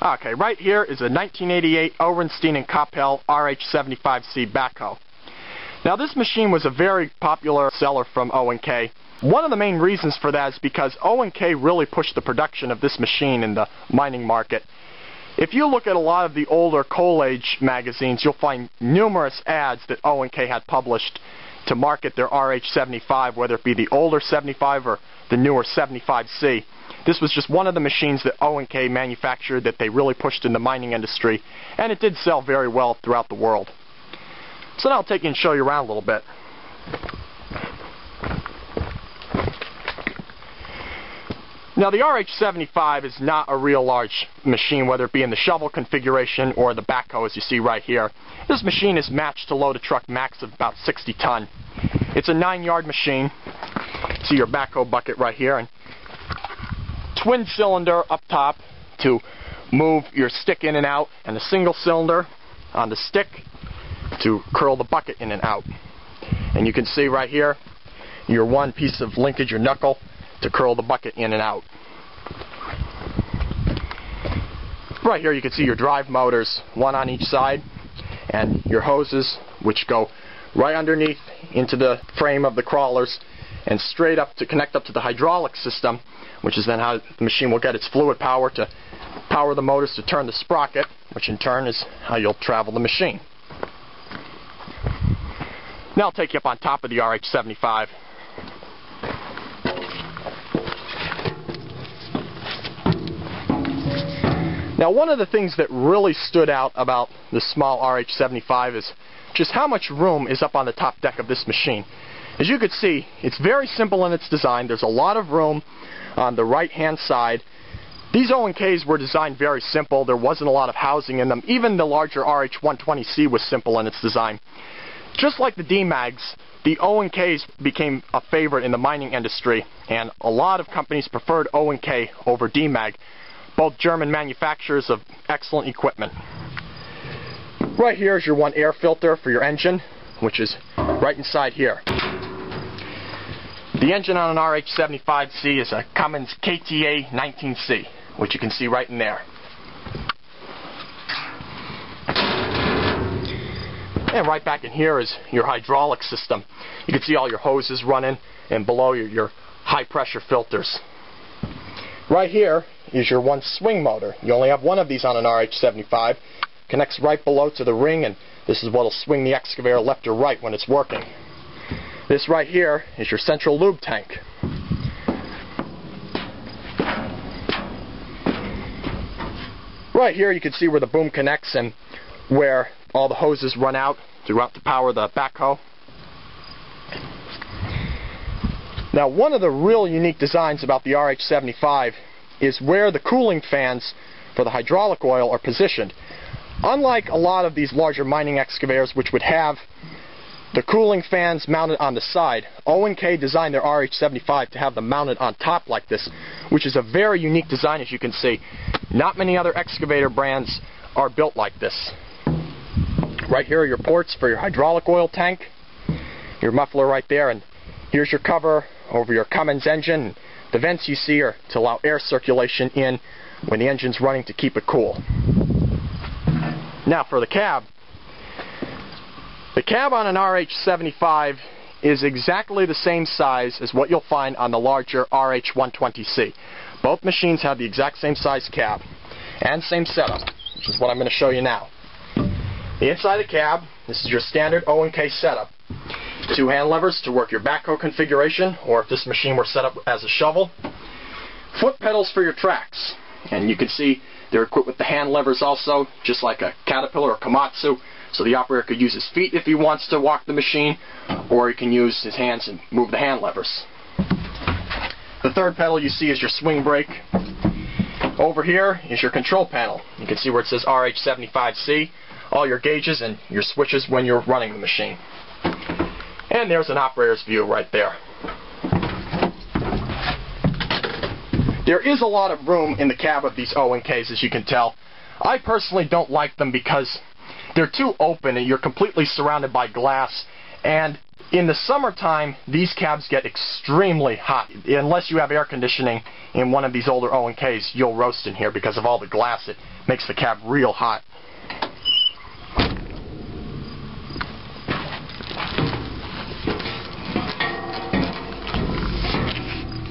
Okay, right here is a 1988 Ornstein and Cappell RH75C Backhoe. Now this machine was a very popular seller from O&K. One of the main reasons for that is because O&K really pushed the production of this machine in the mining market. If you look at a lot of the older coal age magazines, you'll find numerous ads that O&K had published to market their RH75, whether it be the older 75 or the newer 75C. This was just one of the machines that O&K manufactured that they really pushed in the mining industry, and it did sell very well throughout the world. So now I'll take you and show you around a little bit. Now the RH75 is not a real large machine, whether it be in the shovel configuration or the backhoe as you see right here. This machine is matched to load a truck max of about 60 ton. It's a 9-yard machine. See your backhoe bucket right here, and twin cylinder up top to move your stick in and out, and a single cylinder on the stick to curl the bucket in and out. And you can see right here your one piece of linkage, your knuckle, to curl the bucket in and out. Right here you can see your drive motors, one on each side, and your hoses which go right underneath into the frame of the crawlers and straight up to connect up to the hydraulic system, which is then how the machine will get its fluid power to power the motors to turn the sprocket, which in turn is how you'll travel the machine. Now I'll take you up on top of the RH75. Now one of the things that really stood out about the small RH75 is just how much room is up on the top deck of this machine. As you can see, it's very simple in its design. There's a lot of room on the right hand side. These O&Ks were designed very simple. There wasn't a lot of housing in them. Even the larger RH120C was simple in its design. Just like the D-Mags, the O&Ks became a favorite in the mining industry, and a lot of companies preferred O&K over D-Mag, both German manufacturers of excellent equipment. Right here is your one air filter for your engine, which is right inside here. The engine on an RH75C is a Cummins KTA 19C, which you can see right in there. And right back in here is your hydraulic system. You can see all your hoses running, and below your high pressure filters. Right here is your one swing motor. You only have one of these on an RH75. Connects right below to the ring, and this is what will swing the excavator left or right when it's working. This right here is your central lube tank. Right here you can see where the boom connects and where all the hoses run out throughout to power the backhoe. Now one of the real unique designs about the RH75 is where the cooling fans for the hydraulic oil are positioned. Unlike a lot of these larger mining excavators which would have the cooling fans mounted on the side, O&K designed their RH75 to have them mounted on top like this, which is a very unique design as you can see. Not many other excavator brands are built like this. Right here are your ports for your hydraulic oil tank, your muffler right there, and here's your cover over your Cummins engine. The vents you see are to allow air circulation in when the engine's running to keep it cool. Now for the cab. The cab on an RH75 is exactly the same size as what you'll find on the larger RH120C. Both machines have the exact same size cab and same setup, which is what I'm going to show you now. The inside of the cab, this is your standard O&K setup. 2 hand levers to work your backhoe configuration, or if this machine were set up as a shovel. Foot pedals for your tracks, and you can see they're equipped with the hand levers also, just like a Caterpillar or Komatsu, so the operator could use his feet if he wants to walk the machine, or he can use his hands and move the hand levers. The third pedal you see is your swing brake. Over here is your control panel. You can see where it says RH75C, all your gauges and your switches when you're running the machine. And there's an operator's view right there. There is a lot of room in the cab of these O&Ks, as you can tell. I personally don't like them because they're too open and you're completely surrounded by glass, and In the summertime, these cabs get extremely hot. Unless you have air conditioning in one of these older O&Ks, you'll roast in here because of all the glass. It makes the cab real hot.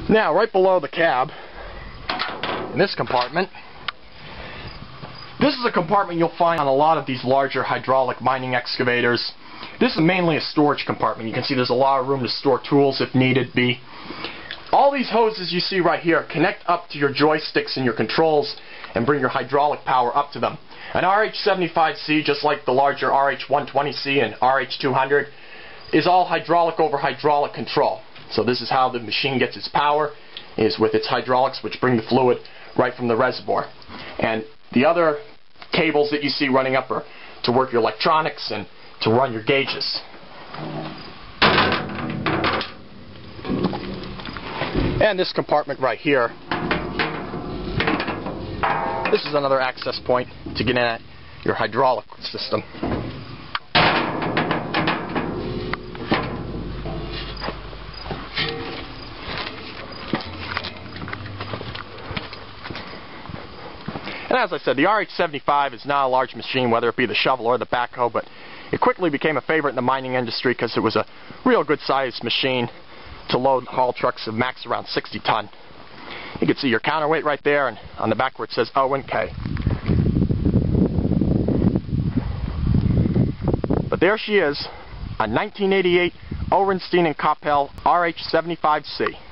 Now, right below the cab, in this compartment, this is a compartment you'll find on a lot of these larger hydraulic mining excavators. This is mainly a storage compartment. You can see there's a lot of room to store tools if needed be. All these hoses you see right here connect up to your joysticks and your controls and bring your hydraulic power up to them. An RH75C, just like the larger RH120C and RH200, is all hydraulic over hydraulic control. So this is how the machine gets its power, is with its hydraulics, which bring the fluid right from the reservoir. And the other cables that you see running up are to work your electronics and to run your gauges. And this compartment right here, this is another access point to get in at your hydraulic system. And as I said, the RH75 is not a large machine, whether it be the shovel or the backhoe, but it quickly became a favorite in the mining industry because it was a real good sized machine to load haul trucks of max around 60 ton. You can see your counterweight right there, and on the back where it says O&K. But there she is, a 1988 Ornstein and Cappell RH75C.